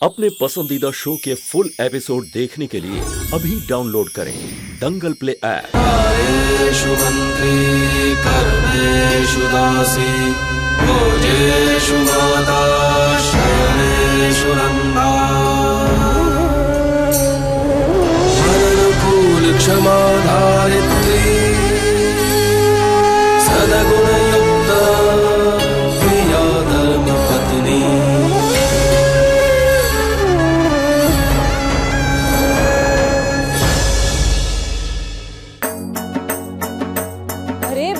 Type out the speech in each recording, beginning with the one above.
अपने पसंदीदा शो के फुल एपिसोड देखने के लिए अभी डाउनलोड करें दंगल प्ले ऐप। कार्येषु मन्त्री कर्मेषु दासी भोजेषु माता शयनेषु नन्दा अनुकूल क्षमा धारित्री सद्गुणयुक्ता प्रिया धर्मपत्नी।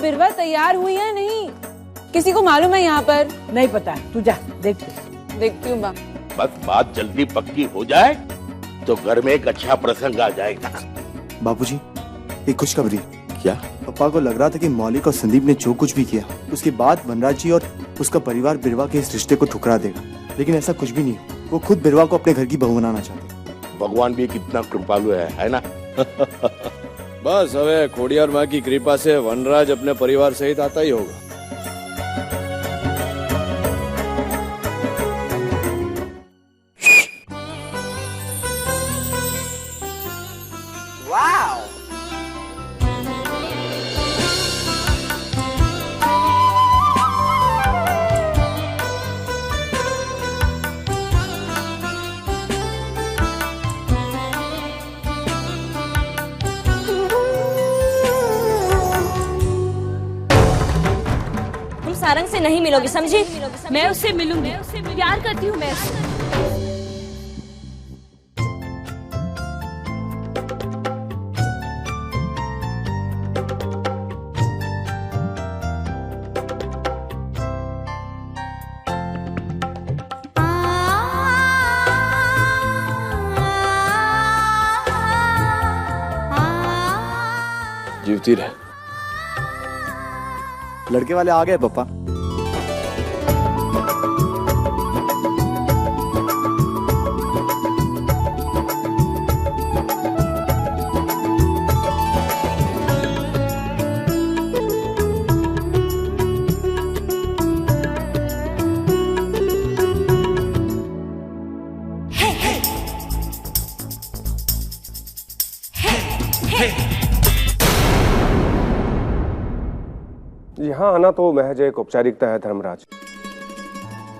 बिरवा तैयार हुई है नहीं? किसी को मालूम है यहाँ पर? नहीं पता, तू जा देखती हूँ बा। बस बात जल्दी पक्की हो जाए तो घर में एक अच्छा प्रसंग आ जाएगा। बापूजी, एक खुशखबरी। क्या? पापा को लग रहा था कि मौलिक और संदीप ने जो कुछ भी किया उसके बाद वनराज जी और उसका परिवार बिरवा के इस रिश्ते को ठुकरा देगा, लेकिन ऐसा कुछ भी नहीं। वो खुद बिरवा को अपने घर की बहू बनाना चाहते। भगवान भी कितना कृपालु है ना? बस હવે ખોડિયાર माँ की कृपा से वनराज अपने परिवार सहित आता ही होगा। सारंग से नहीं मिलोगी, समझी? मैं उससे मिलूंगी, प्यार करती हूँ मैं उससे। जीवती रहे। लड़के वाले आ गए पापा। यहाँ आना तो महज एक औपचारिकता है धर्मराज,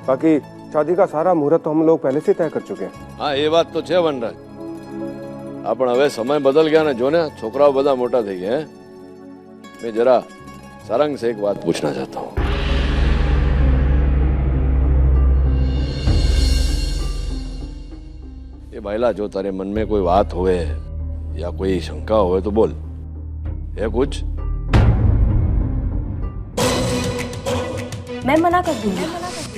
बाकी शादी का सारा मुहूर्त तो हम लोग पहले से तय कर चुके हैं। हाँ, ये बात तो है वनराज। अपन હવે समय बदल गया ना, जो ने छोकराओ બધા मोटा થઈ ગયા। मैं जरा सारंग से एक बात पूछना चाहता हूँ। ये भाईला, जो तारे मन में कोई बात होवे या कोई शंका होवे तो बोल। है कुछ? मैं मना कर दूंगी।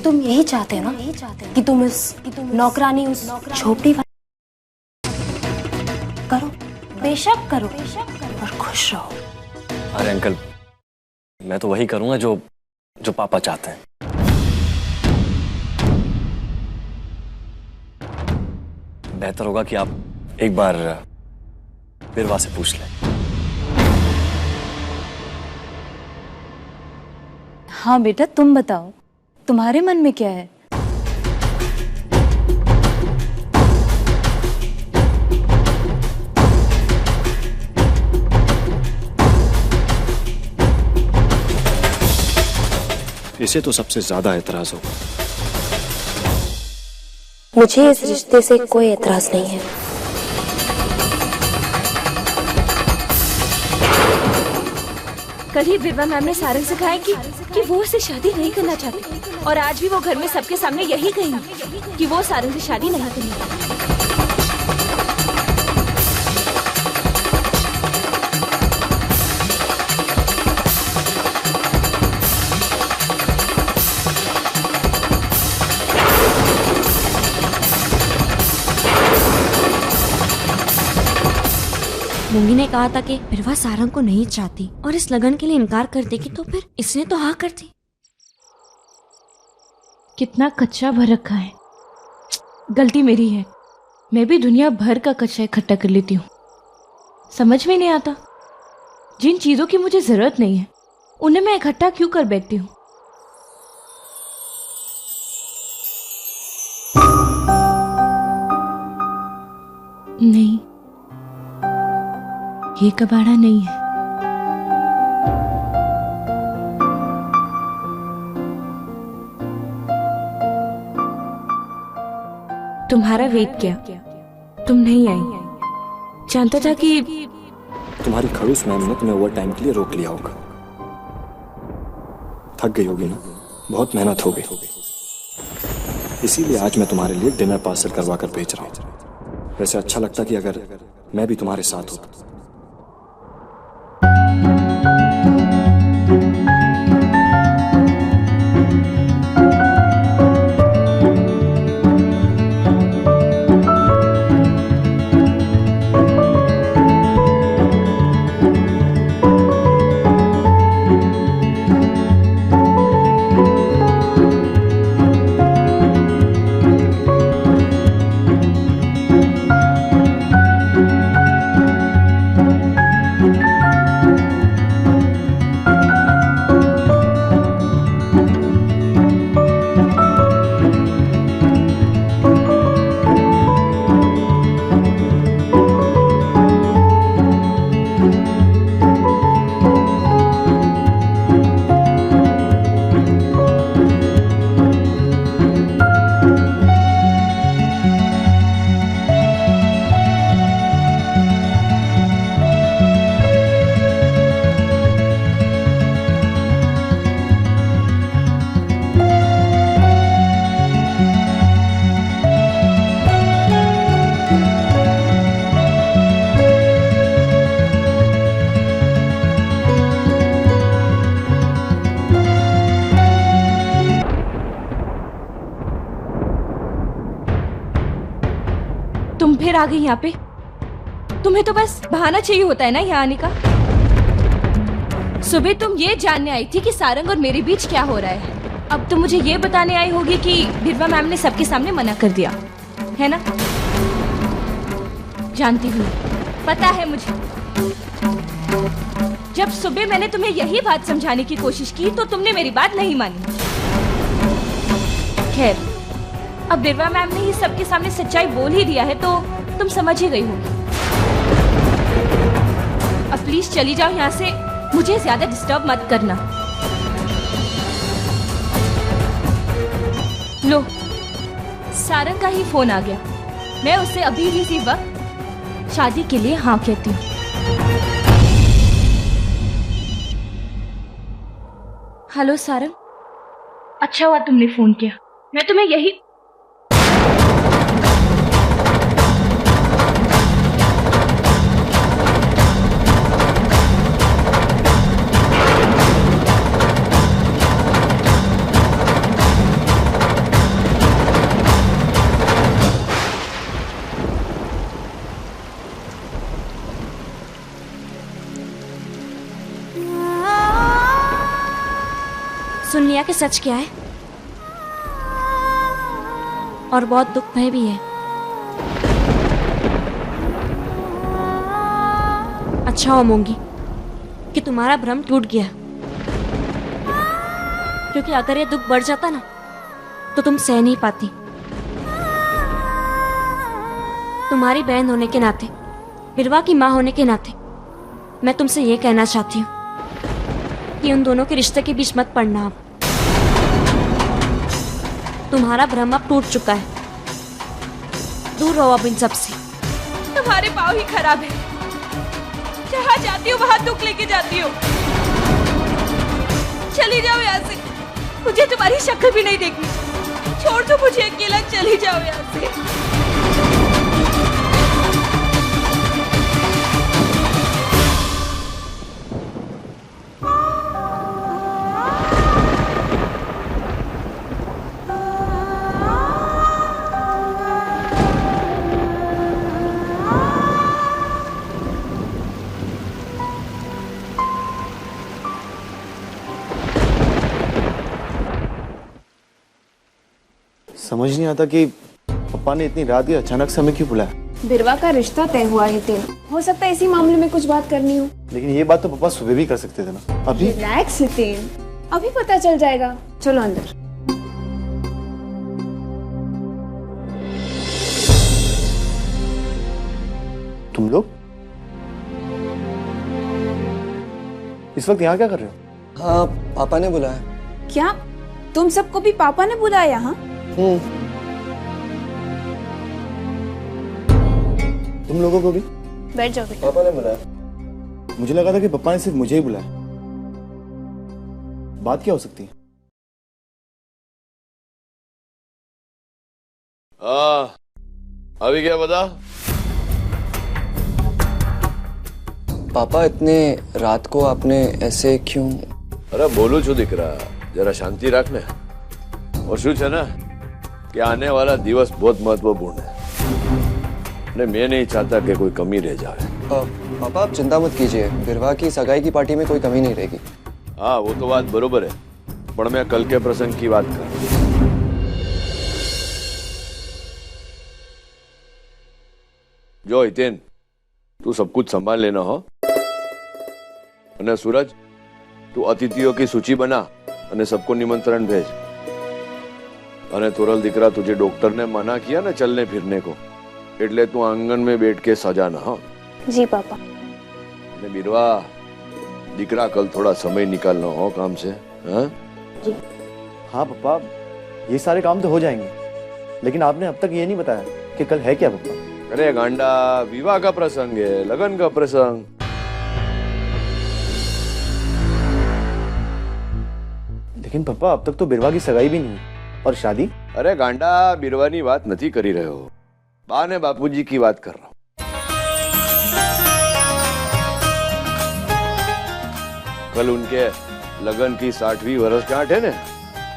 तुम यही चाहते हो ना कि तुम इस नौकरानी उस झोपड़ी करो, बेशक करो और खुश रहो। अरे अंकल, मैं तो वही करूंगा जो पापा चाहते हैं। बेहतर होगा कि आप एक बार बिरवा से पूछ लें। हाँ बेटा, तुम बताओ, तुम्हारे मन में क्या है? इसे तो सबसे ज्यादा एतराज होगा। मुझे इस रिश्ते से कोई एतराज नहीं है। कल ही बिरवा मैम ने सारंग से कहा है कि वो उससे शादी नहीं करना चाहती, और आज भी वो घर में सबके सामने यही कहेंगी कि वो सारंग से शादी नहीं करेंगी। मुंगी ने कहा था कि बिरवा सारंग को नहीं चाहती और इस लगन के लिए इनकार कर देगी, तो फिर इसने तो हाँ कर दी। कितना कचरा भर रखा है। गलती मेरी है, मैं भी दुनिया भर का कचरा इकट्ठा कर लेती हूँ। समझ में नहीं आता, जिन चीजों की मुझे जरूरत नहीं है उन्हें मैं इकट्ठा क्यों कर बैठती हूँ। नहीं, ये कबाड़ा नहीं है। तुम्हारा वेट किया, तुम नहीं आई। जानता था कि तुम्हारी खड़ूस मैम ने तुम्हें ओवर टाइम के लिए रोक लिया होगा। थक गई होगी ना, बहुत मेहनत हो गई। इसीलिए आज मैं तुम्हारे लिए डिनर पार्सल करवा कर भेज रहा हूँ। वैसे अच्छा लगता कि अगर मैं भी तुम्हारे साथ होता। तुम फिर आ गई यहाँ पे। तुम्हें तो बस बहाना चाहिए होता है ना यहाँ आने का। सुबह तुम ये जानने आई थी कि सारंग और मेरे बीच क्या हो रहा है। अब तुम मुझे ये बताने आई होगी कि बिरवा मैम ने सबके सामने मना कर दिया है ना। जानती हूँ, पता है मुझे। जब सुबह मैंने तुम्हें यही बात समझाने की कोशिश की तो तुमने मेरी बात नहीं मानी। खैर, अब बिरवा मैम ने ही सबके सामने सच्चाई बोल ही दिया है तो तुम समझ ही गई होगी। अब प्लीज चली जाओ यहाँ से, मुझे ज्यादा डिस्टर्ब मत करना। लो, सारंग का ही फोन आ गया। मैं उससे अभी इसी वक्त शादी के लिए हाँ कहती हूँ। हेलो सारंग, अच्छा हुआ तुमने फोन किया। मैं तुम्हें यही सुन लिया कि सच क्या है, और बहुत दुख भय भी है। अच्छा हो मोंगी कि तुम्हारा भ्रम टूट गया, क्योंकि अगर ये दुख बढ़ जाता ना तो तुम सह नहीं पाती। तुम्हारी बहन होने के नाते, बिरवा की माँ होने के नाते मैं तुमसे ये कहना चाहती हूँ कि उन दोनों के रिश्ते के बीच मत पड़ना। अब तुम्हारा भ्रम अब टूट चुका है। दूर रहो अब इन सब से। तुम्हारे पाँव ही खराब है। जहाँ जाती हो वहाँ दुख लेके जाती हो। चली जाओ यहाँ से, मुझे तुम्हारी शक्ल भी नहीं देखनी। छोड़ दो मुझे अकेला, चली जाओ यहाँ से। समझ नहीं आता कि पापा ने इतनी रात ही अचानक से हमें क्यों बुलाया। बिरवा का रिश्ता तय हुआ है तेरा, हो सकता है इसी मामले में कुछ बात करनी हो। लेकिन ये बात तो पापा सुबह भी कर सकते थे ना। अभी रिलैक्स हितेन, अभी पता चल जाएगा। चलो अंदर। तुम लोग इस वक्त यहाँ क्या कर रहे हो? हाँ, पापा ने बुलाया। क्या तुम सबको भी पापा ने बुलाया यहाँ? तुम लोगों को भी? बैठ जाओ बेटा। पापा ने बुलाया। मुझे लगा था कि पापा ने सिर्फ मुझे ही बुलाया। बात क्या हो सकती है? अभी क्या बता? पापा इतने रात को आपने ऐसे क्यों? अरे बोलू छू दिख रहा, जरा शांति रखने। और शू है ना कि आने वाला दिवस बहुत महत्वपूर्ण है। मैं नहीं चाहता कि कोई कमी रह जाए। पापा आप चिंता मत कीजिए, बिरवा की सगाई की पार्टी में कोई कमी नहीं रहेगी। हाँ वो तो बात बरोबर है, पर मैं कल के प्रसंग की बात कर। जो हितेन तू सब कुछ संभाल लेना हो। અને सूरज तू अतिथियों की सूची बना અને सबको निमंत्रण भेज। અને तोरल दिकरा तुझे डॉक्टर ने मना किया ना चलने फिरने को, એટલે तू आंगन में बैठ के सजाना। हाँ जी पापा। ने बिरवा दिकरा कल थोड़ा समय निकालना हो काम से। हाँ जी। हाँ पापा, ये सारे काम तो हो जाएंगे, लेकिन आपने अब तक ये नहीं बताया कि कल है क्या पापा? अरे गांडा, विवाह का प्रसंग है, लगन का प्रसंग। लेकिन पापा अब तक तो बिरवा की सगाई भी नहीं और शादी। अरे गांडा, बिरवानी बात नहीं करी रहे हो, बा ने बापूजी की बात कर रहा हूं। कल उनके लगन की 60वीं वर्षगांठ है ना,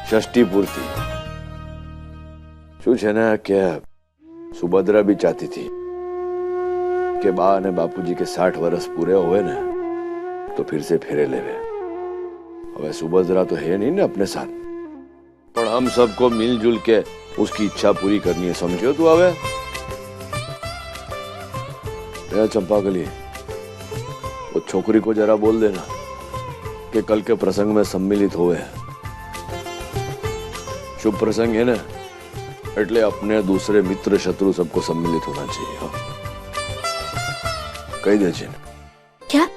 षष्ठी पूर्ति। शू है ना क्या सुभद्रा भी चाहती थी कि बा ने बापूजी के 60 वर्ष पूरे हुए ना तो फिर से फेरे लेवे। अब सुभद्रा तो है नहीं ना अपने साथ, पर हम सबको मिलजुल के उसकी इच्छा पूरी करनी है, समझो तू? अब चंपाकली, वो छोकरी को जरा बोल देना कि कल के प्रसंग में सम्मिलित हुए। शुभ प्रसंग है ना, એટલે अपने दूसरे मित्र शत्रु सबको सम्मिलित होना चाहिए। हाँ कही दे जी। क्या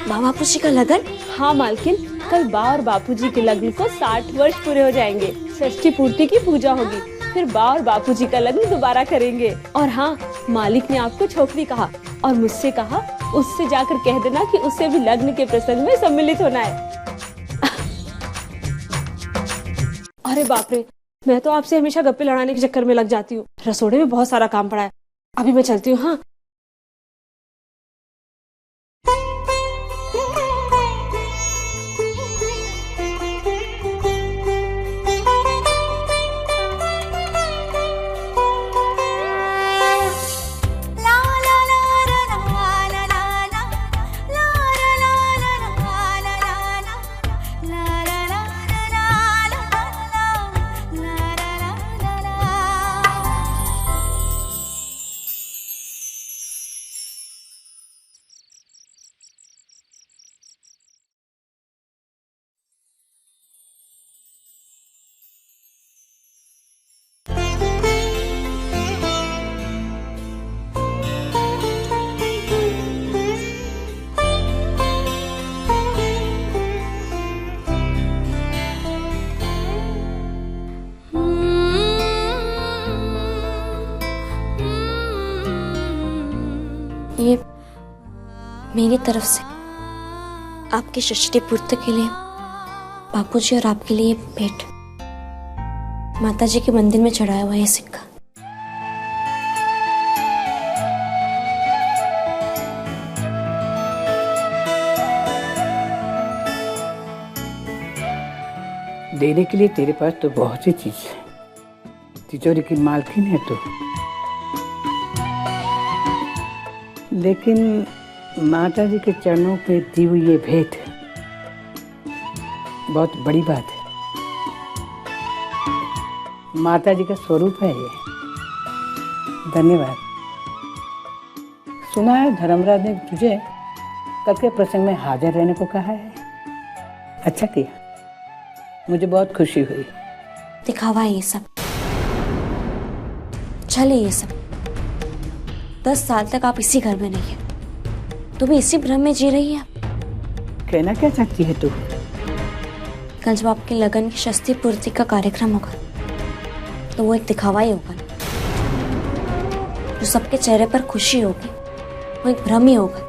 बापूजी का लगन? हाँ मालकिन, कल बा और बापूजी के लग्न को 60 वर्ष पूरे हो जाएंगे। षष्ठी पूर्ति की पूजा होगी, फिर बा और बापूजी का लग्न दोबारा करेंगे। और हाँ, मालिक ने आपको छोकरी कहा और मुझसे कहा उससे जाकर कह देना कि उससे भी लग्न के प्रसंग में सम्मिलित होना है। अरे बाप रे, मैं तो आपसे हमेशा गप्पे लड़ाने के चक्कर में लग जाती हूँ। रसोड़े में बहुत सारा काम पड़ा है, अभी मैं चलती हूँ। हाँ ये मेरी तरफ से आपकी षष्ठी पूर्ति के लिए बापूजी और आपके लिए भेंट, माताजी के मंदिर में चढ़ाया हुआ ये सिक्का। देने के लिए तेरे पास तो बहुत सी चीज है, तिजोरी की मालकिन है तो, लेकिन माता जी के चरणों पे दी हुई ये भेंट बहुत बड़ी बात है। माता जी का स्वरूप है ये। धन्यवाद। सुना है धर्मराज ने तुझे कल के प्रसंग में हाजिर रहने को कहा है। अच्छा किया, मुझे बहुत खुशी हुई। दिखावा ये सब, चले ये सब, 10 साल तक आप इसी घर में नहीं है, तो भी इसी भ्रम में जी रही है। कहना क्या चाहती है तू? कल जब आपके लगन की षष्ठी पूर्ति का कार्यक्रम होगा तो वो एक दिखावा ही होगा। जो सबके चेहरे पर खुशी होगी वो एक भ्रम ही होगा।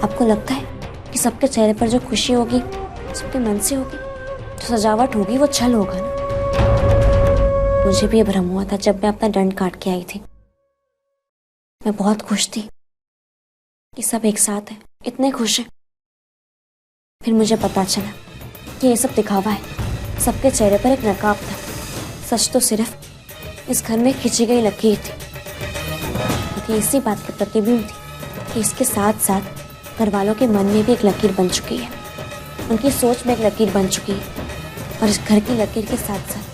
आपको लगता है कि सबके चेहरे पर जो खुशी होगी सबके मन से होगी, जो सजावट होगी वो छल होगा ना? मुझे भी ये भ्रम हुआ था जब मैं अपना दंड काट के आई थी। मैं बहुत खुश थी कि सब एक साथ हैं, इतने खुश हैं। फिर मुझे पता चला कि ये सब दिखावा है, सबके चेहरे पर एक नकाब था। सच तो सिर्फ इस घर में खींची गई लकीर थी। ये इसी बात की प्रतिबिंब थी कि इसके साथ साथ घर वालों के मन में भी एक लकीर बन चुकी है, उनकी सोच में एक लकीर बन चुकी है। और इस घर की लकीर के साथ साथ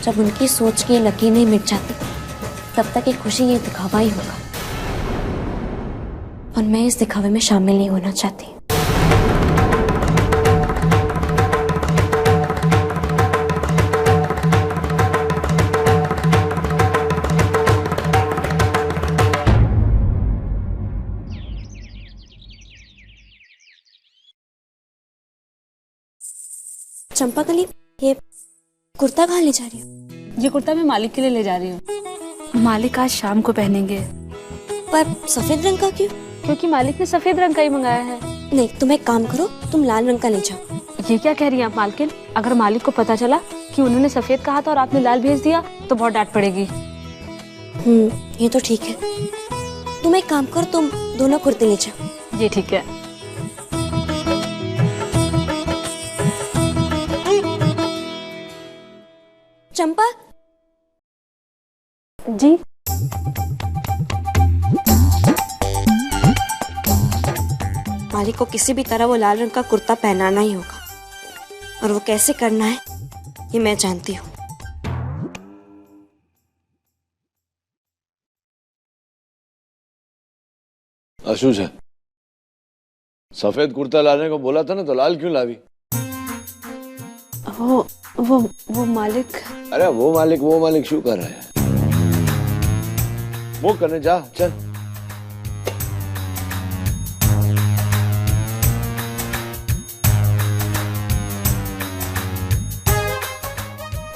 जब उनकी सोच की ये लकीर नहीं मिट जाती तब तक ये खुशी, ये दिखावा ही होगा। और मैं इस दिखावे में शामिल नहीं होना चाहती। चंपाकली, ये कुर्ता कहाँ ले जा रही हो? ये कुर्ता मैं मालिक के लिए ले जा रही हूँ। मालिक आज शाम को पहनेंगे। पर सफेद रंग का क्यों? क्योंकि मालिक ने सफेद रंग का ही मंगाया है। नहीं, तुम एक काम करो, तुम लाल रंग का ले जाओ। ये क्या कह रही हैं आप मालकिन? अगर मालिक को पता चला कि उन्होंने सफेद कहा था और आपने लाल भेज दिया तो बहुत डांट पड़ेगी। ये तो ठीक है। तुम एक काम करो, तुम दोनों कुर्ते ले जाओ। ये ठीक है। चंपा जी, मालिक को किसी भी तरह वो लाल रंग का कुर्ता पहनाना ही होगा, और वो कैसे करना है ये मैं जानती हूँ। आशुष है, सफेद कुर्ता लाने को बोला था ना, तो लाल क्यों लावी? वो मालिक। अरे वो मालिक शू कर रहा है? वो करने जा, चल।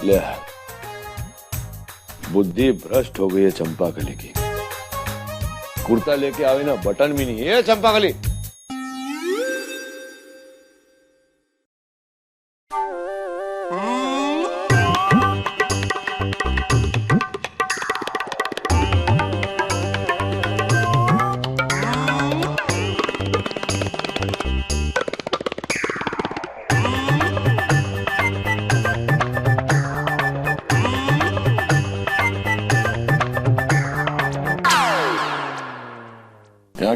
ले, बुद्धि भ्रष्ट हो गई है चंपाकली की। कुर्ता लेके आवे ना, बटन भी नहीं है। चंपाकली,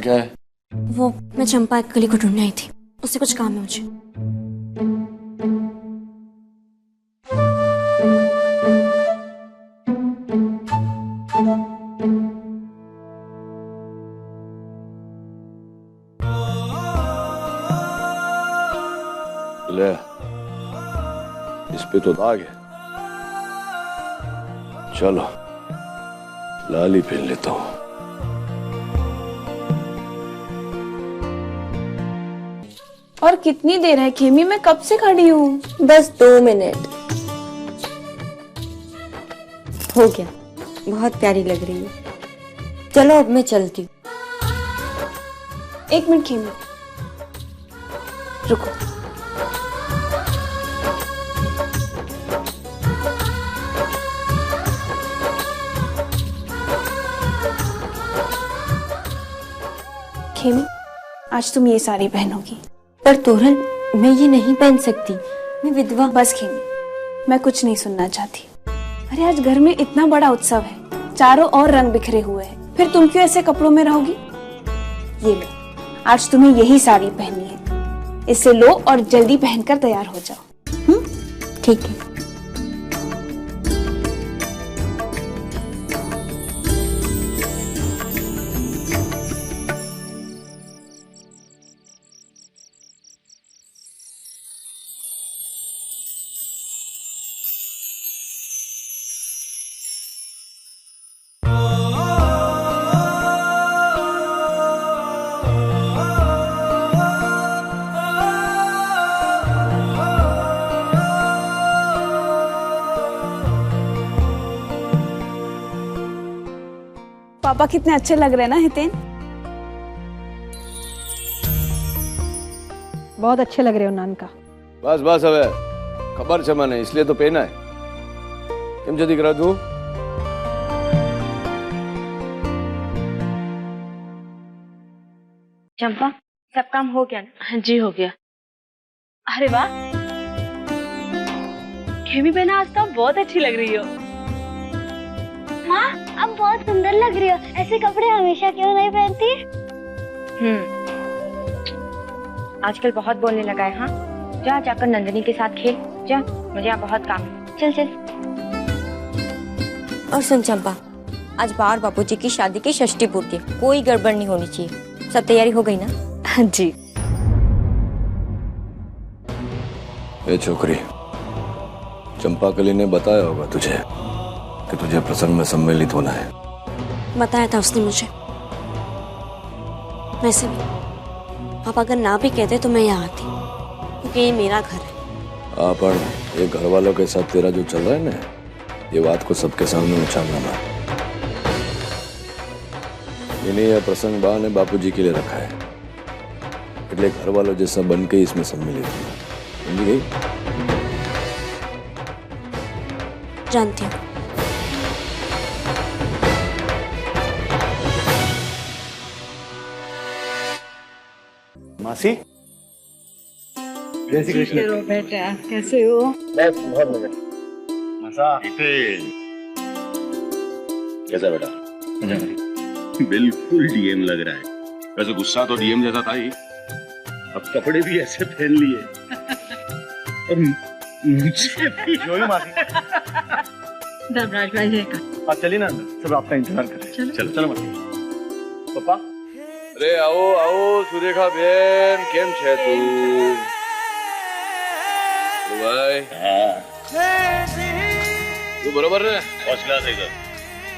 क्या है? वो मैं चंपाकली को ढूंढने आई थी, उससे कुछ काम है मुझे। ले, इस पे तो दाग है। चलो लाल ही पहन लेता हूं। और कितनी देर है खेमी? मैं कब से खड़ी हूँ। बस 2 मिनट। हो गया, बहुत प्यारी लग रही है। चलो अब मैं चलती हूँ। 1 मिनट खेमी, रुको। खेमी, आज तुम ये साड़ी पहनोगी। पर तोरल, मैं ये नहीं पहन सकती, मैं विधवा। बस खेमी, मैं कुछ नहीं सुनना चाहती। अरे आज घर में इतना बड़ा उत्सव है, चारों ओर रंग बिखरे हुए हैं, फिर तुम क्यों ऐसे कपड़ों में रहोगी? ये लो, आज तुम्हें यही साड़ी पहननी है। इसे लो और जल्दी पहनकर तैयार हो जाओ। ठीक है। पापा कितने अच्छे लग रहे हैं ना हितेन। बहुत अच्छे लग रहे हो नानका। बस बस હવે ખબર છે મને, इसलिए तो पहना है। કેમ છે દીકરા તું? चंपा, सब काम हो गया ना? हाँ जी हो गया। अरे वाह खेमी बहना, आज तो आप बहुत अच्छी लग रही हो। माँ अब बहुत सुंदर लग रही हो, ऐसे कपड़े हमेशा क्यों नहीं पहनती? आजकल बहुत बोलने लगा है। हाँ जा जाकर नंदिनी के साथ खेल जा, मुझे यहाँ बहुत काम है। चल चल। और सुन चंपा, आज बाहर बापूजी की शादी की षष्ठी पूर्ति, कोई गड़बड़ नहीं होनी चाहिए। सब तैयारी हो गई ना? हाँ जी। ए छोकरी, चंपाकली ने बताया होगा तुझे कि तुझे प्रसंग में सम्मिलित होना है। बताया था उसने मुझे। वैसे भी आप अगर ना भी कहते तो मैं यहाँ आती, क्योंकि ये मेरा घर है। पर ये घर वालों के साथ तेरा जो चल रहा है ना, ये बात को सबके सामने उछालना मत। इन्हें यह प्रसंग बा ने बापूजी के लिए रखा है, એટલે घर वालों जैसा बन के इसमें सम्मिलित होना। समझी गई? जानती हूँ। मासी, जय श्री कृष्ण। बेटा कैसे हो? बस बहुत मजा। मजा कैसा बेटा? बिल्कुल डीएम लग रहा है। वैसे गुस्सा तो डीएम जैसा था ही, अब कपड़े भी ऐसे पहन लिए और मुझे भी। जोई मासी। धर्मराज भाई जी का। आप चलिए ना अंदर, सब आपका इंतजार कर रहे हैं। चलो चलो मासी। पापा। अरे आओ आओ सुरेखा बेन, केम छे तू? भाई तू बरोबर है? फर्स्ट क्लास है सर।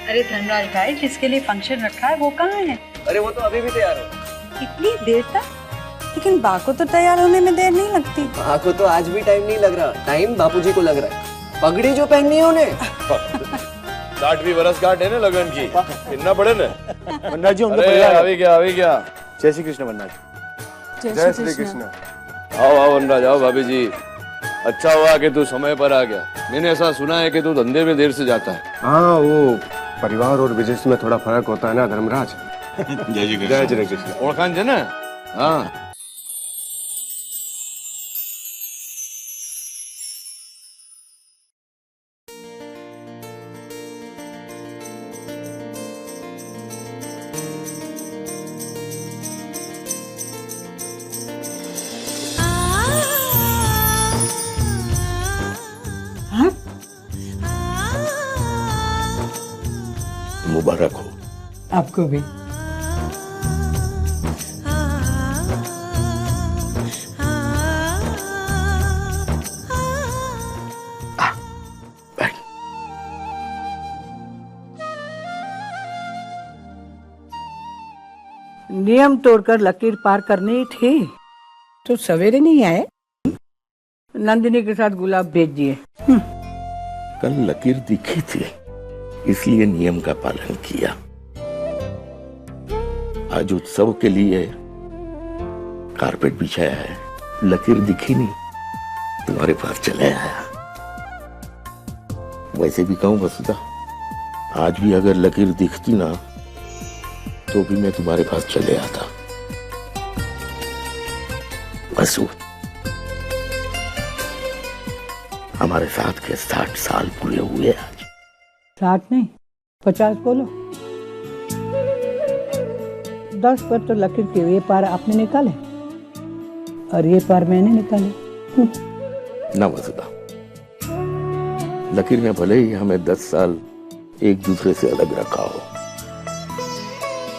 अरे धर्मराज भाई, जिसके लिए फंक्शन रखा है वो कहाँ है? अरे वो तो अभी भी तैयार हो। इतनी देर तक? लेकिन बा को तो तैयार होने में देर नहीं लगती। बा को तो आज भी टाइम नहीं लग रहा, टाइम बापूजी को लग रहा है। पगड़ी जो पहननी है उन्हें। 60वीं वर्षगांठ है ना लगन की, इतना पड़े ना। वनराज जी उनका परिवार अभी क्या अभी क्या? जय श्री कृष्ण वनराज। जय श्री कृष्ण। आओ आओ वनराज आओ। भाभी जी, अच्छा हुआ कि तू समय पर आ गया। मैंने ऐसा सुना है कि तू धंधे में देर से जाता है। हाँ, वो परिवार और बिजनेस में थोड़ा फर्क होता है ना धर्मराज। जय श्री कृष्ण। जय श्री कृष्ण। ओळखाण छे ने? हाँ। मुबारक हो। आपको भी। नियम तोड़कर लकीर पार करनी थी तो सवेरे नहीं आए। नंदिनी के साथ गुलाब भेज दिए। कल लकीर दिखी थी, इसलिए नियम का पालन किया। आज उत्सव के लिए कारपेट बिछाया है, लकीर दिखी नहीं, तुम्हारे पास चले आया। वैसे भी कहूं वसुधा, आज भी अगर लकीर दिखती ना तो भी मैं तुम्हारे पास चले आता। वसु, हमारे साथ के 60 साल पूरे हुए आज। 60 नहीं 50 बोलो। 10 पर तो लकीर के ये पार आपने निकाले और ये पार मैंने निकाले। ना वसुधा, लकीर ने भले ही हमें 10 साल एक दूसरे से अलग रखा हो,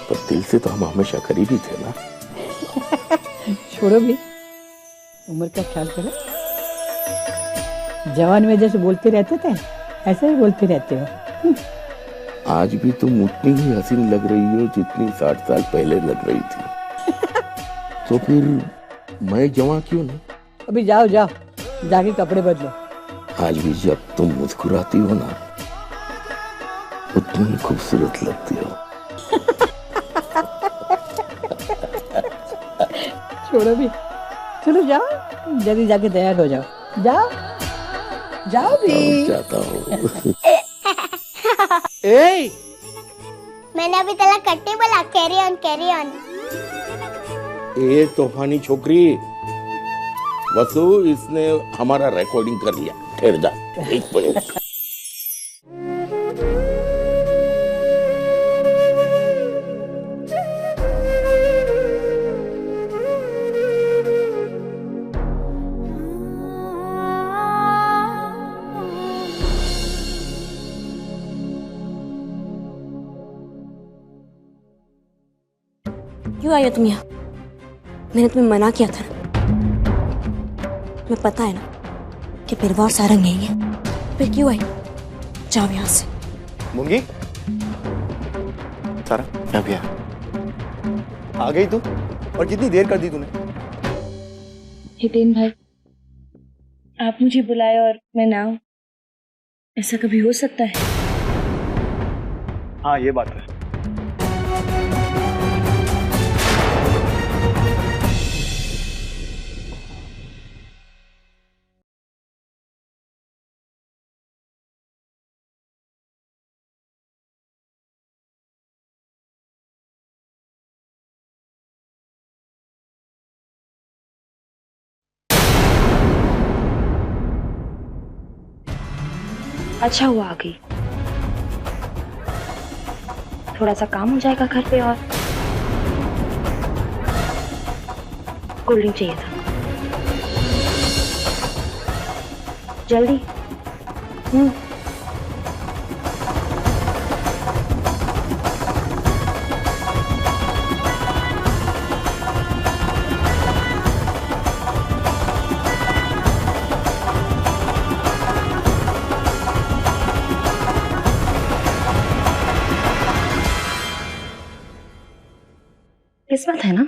पर दिल से तो हम हमेशा करीब ही थे ना। छोड़ो भी, उम्र का ख्याल करो। जवान में जैसे बोलते रहते थे ऐसे ही बोलते रहते हो। आज भी तुम उतनी ही हसीन लग रही हो जितनी 60 साल पहले लग रही थी। तो फिर मैं जवां क्यों नहीं? अभी जाओ जाओ, जाके कपड़े बदलो। आज भी जब तुम मुस्कुराती हो ना, उतनी ही खूबसूरत लगती हो। छोड़ो भी, चलो जाओ जल्दी जाके तैयार हो जाओ, जाओ जाओ भी। जाता हूँ। ए मैंने अभी तला कट्टी बोला, कैरी ऑन कैरी ऑन। ए तूफानी छोकरी, वसु इसने हमारा रिकॉर्डिंग कर लिया, ठहर जा एक मिनट। क्यों आई हो तुम यहाँ? मैंने तुम्हें मना किया था ना। तुम्हें पता है ना कि बिरवा और सारंग यही है, फिर क्यों आई? जाओ यहाँ से। मूंगी, सारा मैं भी आया। आ गई तू? और कितनी देर कर दी तूने? हितेन भाई, आप मुझे बुलाए और मैं ना आऊं, ऐसा कभी हो सकता है? हाँ ये बात है। अच्छा हुआ आ गई, थोड़ा सा काम हो जाएगा घर पे और कोल्ड ड्रिंक चाहिए था जल्दी। किस्मत है ना,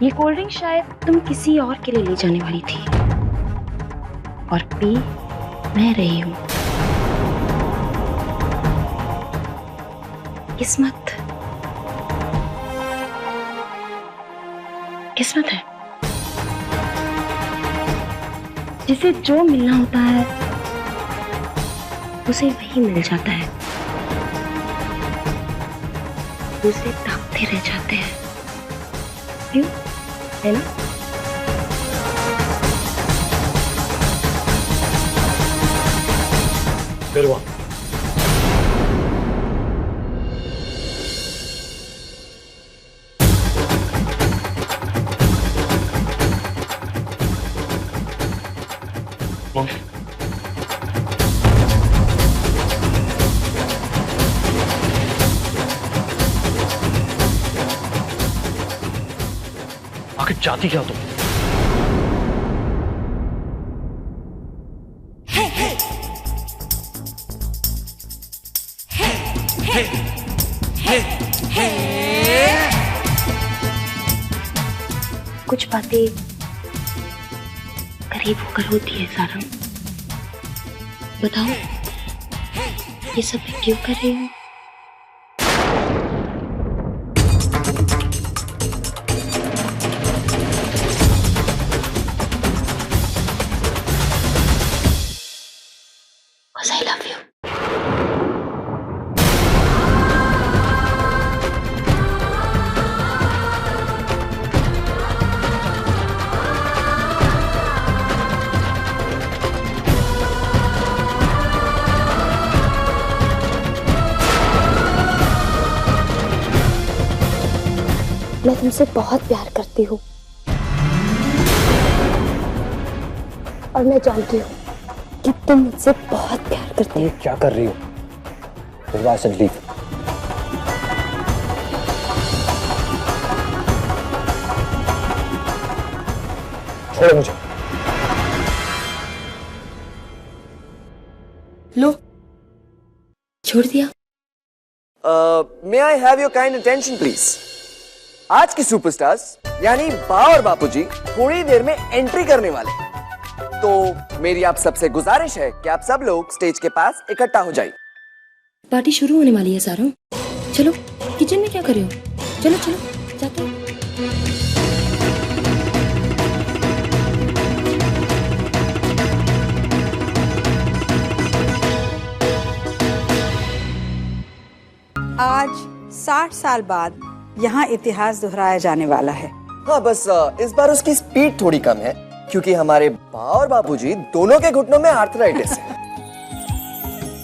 ये कोल्ड ड्रिंक शायद तुम किसी और के लिए ले जाने वाली थी और पी मैं रही हूं। किस्मत, किस्मत है। जिसे जो मिलना होता है उसे वही मिल जाता है, दूसरे ताकते रह जाते हैं। क्यों, है ना? बिरवा, आखिर चाहती क्या तुम? कुछ बातें करीब होकर होती है सारंग। बताओ ये सब मैं क्यों कर रही हूँ? Because I love you. मैं तुमसे बहुत प्यार करती हूँ और मैं जानती हूँ कि तुम मुझसे बहुत प्यार करते हो। क्या कर रही हो? बिरवा, लीव। छोड़ो मुझे। लो, छोड़ दिया। May I have your kind attention please? आज की सुपरस्टार्स यानी बा और बापूजी थोड़ी देर में एंट्री करने वाले, तो मेरी आप सबसे गुजारिश है कि आप सब लोग स्टेज के पास इकट्ठा हो जाइए। पार्टी शुरू होने वाली है सारंग। चलो, किचन में क्या कर रहे हो? चलो चलो जाते हैं। आज 60 साल बाद यहाँ इतिहास दोहराया जाने वाला है। हाँ, बस इस बार उसकी स्पीड थोड़ी कम है क्योंकि हमारे बा और बापूजी दोनों के घुटनों में आर्थराइटिस है।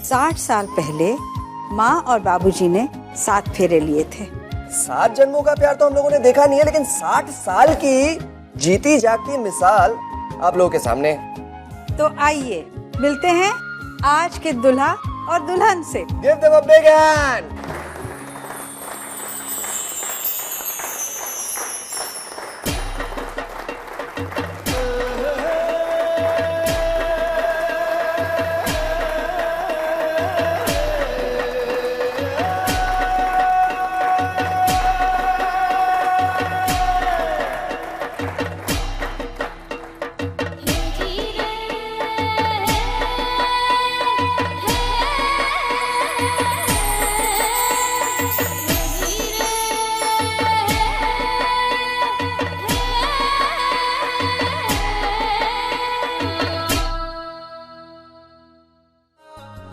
60 साल पहले माँ और बाबूजी ने 7 फेरे लिए थे। 7 जन्मों का प्यार तो हम लोगों ने देखा नहीं है, लेकिन 60 साल की जीती जागती मिसाल आप लोगों के सामने। तो आइए मिलते हैं आज के दुल्हा और दुल्हन से। Give them a big hand.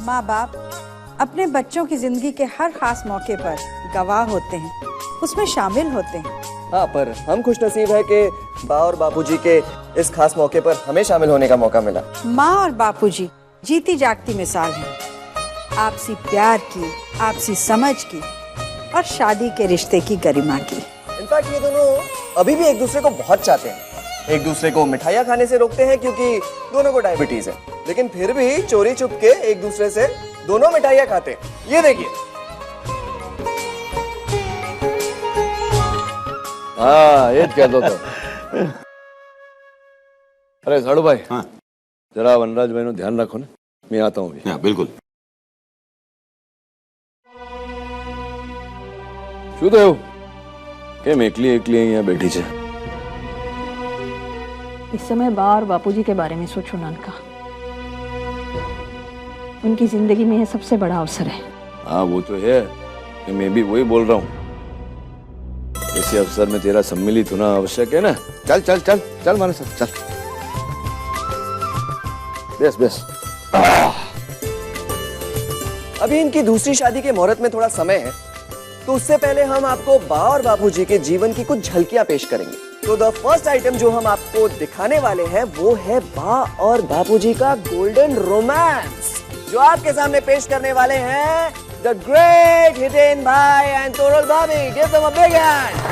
माँ बाप अपने बच्चों की जिंदगी के हर खास मौके पर गवाह होते हैं, उसमें शामिल होते हैं। हाँ, पर हम खुशनसीब है कि बा और बापूजी के इस खास मौके पर हमें शामिल होने का मौका मिला। माँ और बापूजी जीती जागती मिसाल हैं, आपसी प्यार की, आपसी समझ की और शादी के रिश्ते की गरिमा की। इनफैक्ट ये दोनों अभी भी एक दूसरे को बहुत चाहते हैं। एक दूसरे को मिठाइयाँ खाने से रोकते हैं क्योंकि दोनों को डायबिटीज है, लेकिन फिर भी चोरी छुप के एक दूसरे से दोनों मिठाइयाँ खाते हैं। ये देखिए। हाँ, ये कह दो तो। अरे साड़ू भाई, हाँ, जरा वनराज भाई नो ध्यान रखो ना, मैं आता हूँ अभी। हाँ, बिल्कुल। શું થયું? કેમ એકલી એકલી અહીંયા બેઠી છે? इस समय बा और बापूजी के बारे में सोचो नानका। उनकी जिंदगी में यह सबसे बड़ा अवसर है। हाँ, वो तो है, मैं भी वही बोल रहा हूँ। ऐसे अवसर में तेरा सम्मिलित होना आवश्यक है ना। चल चल चल चल मारे साथ चल। Base base. अभी इनकी दूसरी शादी के मुहूर्त में थोड़ा समय है, तो उससे पहले हम आपको बा और बापूजी के जीवन की कुछ झलकियां पेश करेंगे। तो द फर्स्ट आइटम जो हम आपको दिखाने वाले हैं वो है बा और बापूजी का गोल्डन रोमांस, जो आपके सामने पेश करने वाले हैं द ग्रेट हितेन भाई एंड तोरल भाभी। Give them a big hand.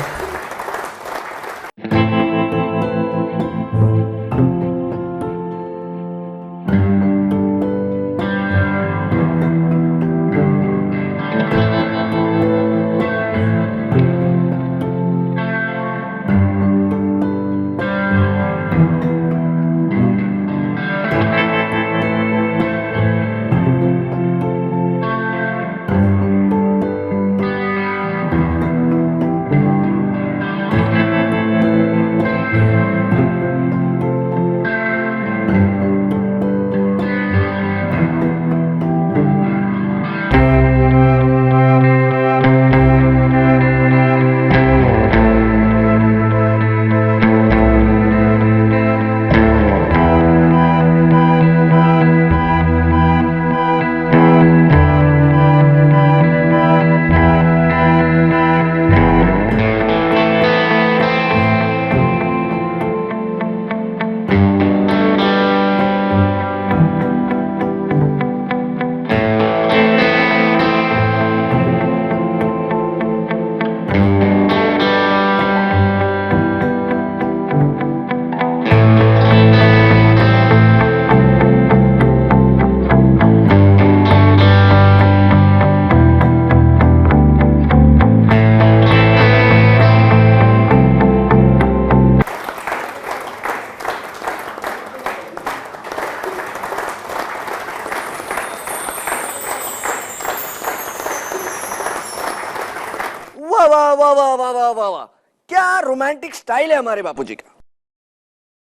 वाह वाह वाह वाह वाह वाह वाह, क्या रोमांटिक स्टाइल है हमारे बापूजी का।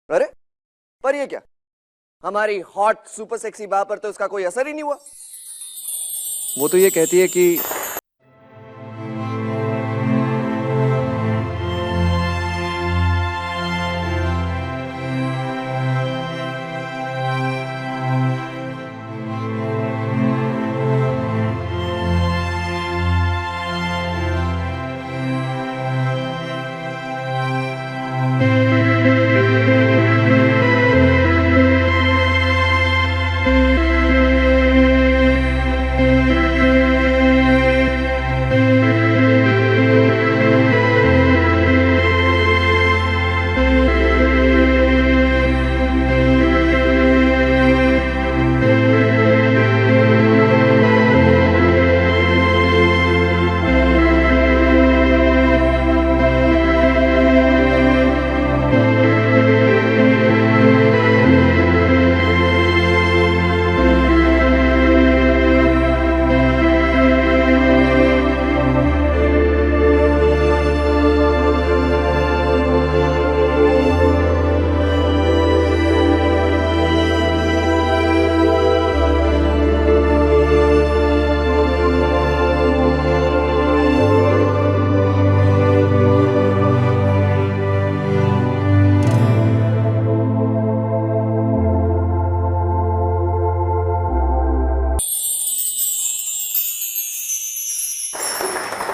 अरे पर ये क्या, हमारी हॉट सुपर सेक्सी बा पर तो इसका कोई असर ही नहीं हुआ। वो तो ये कहती है कि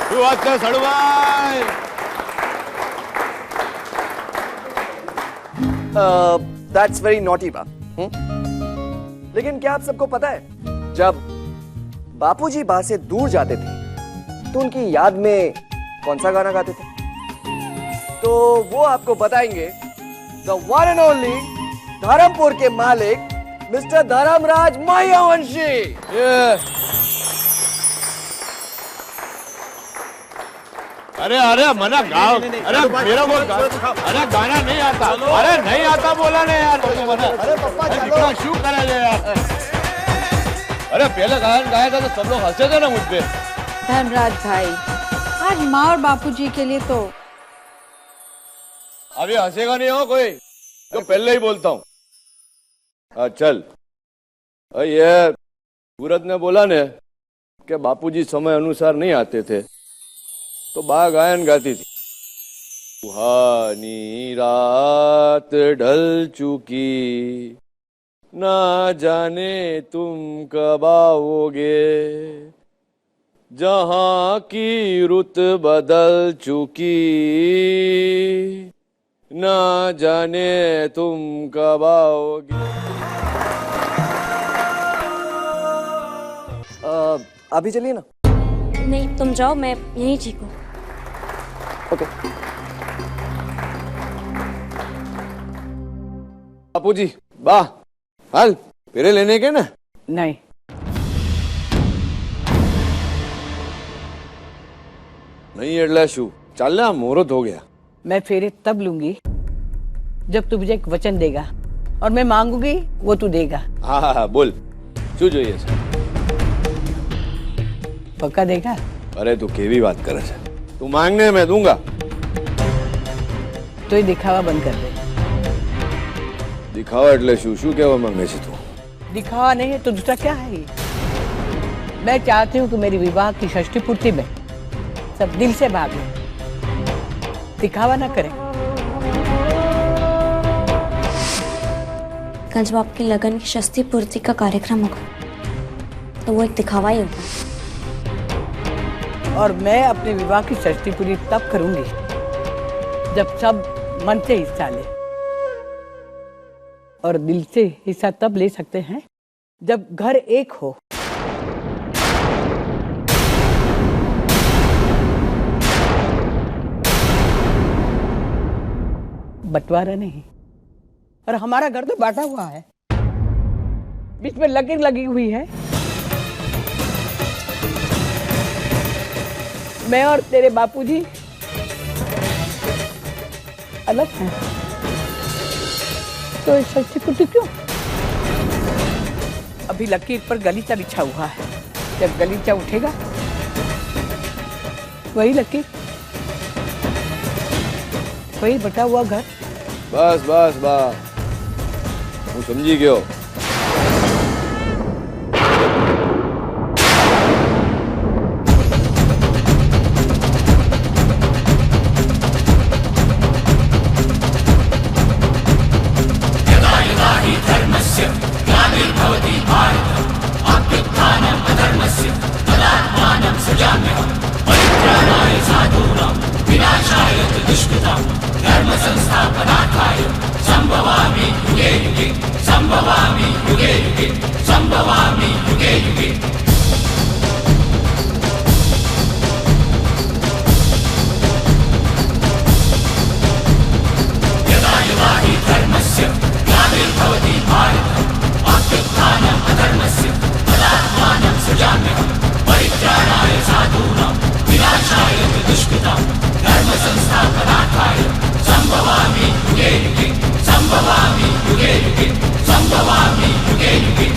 શું વાત છે સડુભાઈ? दैट्स वेरी नॉटी बा। लेकिन क्या आप सबको पता है, जब बापूजी बाहर से दूर जाते थे तो उनकी याद में कौन सा गाना गाते थे? तो वो आपको बताएंगे the one and only Dharampur के मालिक मिस्टर धर्मराज मायावंशी। अरे अरे मना गाओ, अरे मेरा वो अरे गाना नहीं आता, अरे नहीं आता बोला ने यार। अरे पप्पा चलो शू करा ले यार। अरे पहले गाना गाया था तो सब लोग हंसे थे ना मुझ पे। धनराज भाई, आज माँ और बापूजी के लिए तो अभी हंसेगा नहीं हो कोई, तो पहले ही बोलता हूँ। चल ये सूरज ने बोला ने कि बापूजी समय अनुसार नहीं आते थे, तो बा गायन गाती थी। सुहानी रात ढल चुकी, ना जाने तुम कब आओगे, जहां की रुत बदल चुकी, ना जाने तुम कब आओगे। अभी चलिए ना। नहीं, तुम जाओ, मैं यहीं चीखूं। ओके। बापूजी बा हाल फेरे लेने के ना? नहीं। नहीं एडला शू चल ना, मुहूर्त हो गया। मैं फेरे तब लूंगी जब तू मुझे एक वचन देगा, और मैं मांगूंगी वो तू देगा। हाँ हाँ हाँ बोल, शू જોઈએ છે? पक्का देगा? अरे तू केवी बात करे છે? तू मांगने मैं दूंगा। तो ये दिखावा बंद कर दे। दिखावा એટલે શું? શું કહેવા માંગે છે તું? दिखावा नहीं है तो दूसरा क्या है? मैं चाहती हूँ कि मेरी विवाह की षष्ठी पूर्ति में सब दिल से भाग लें, दिखावा ना करें। कल जब आपके लगन की षष्ठी पूर्ति का कार्यक्रम होगा तो वो एक दिखावा ही होगा। और मैं अपने विवाह की षष्ठी पूरी तब करूंगी जब सब मन से हिस्सा ले, और दिल से हिस्सा तब ले सकते हैं जब घर एक हो। बंटवारा नहीं, और हमारा घर तो बांटा हुआ है, बीच में लकीर लगी हुई है। मैं और तेरे बापूजी अलग हैं, तो षष्ठी पूर्ति क्यों? अभी लकीर पर गलीचा बिछा हुआ है, जब गलीचा उठेगा वही लकीर, वही बटा हुआ घर। बस बस बस, હું સમજી ગયો। संभवामि युगे युगे, संभवामि युगे युगे।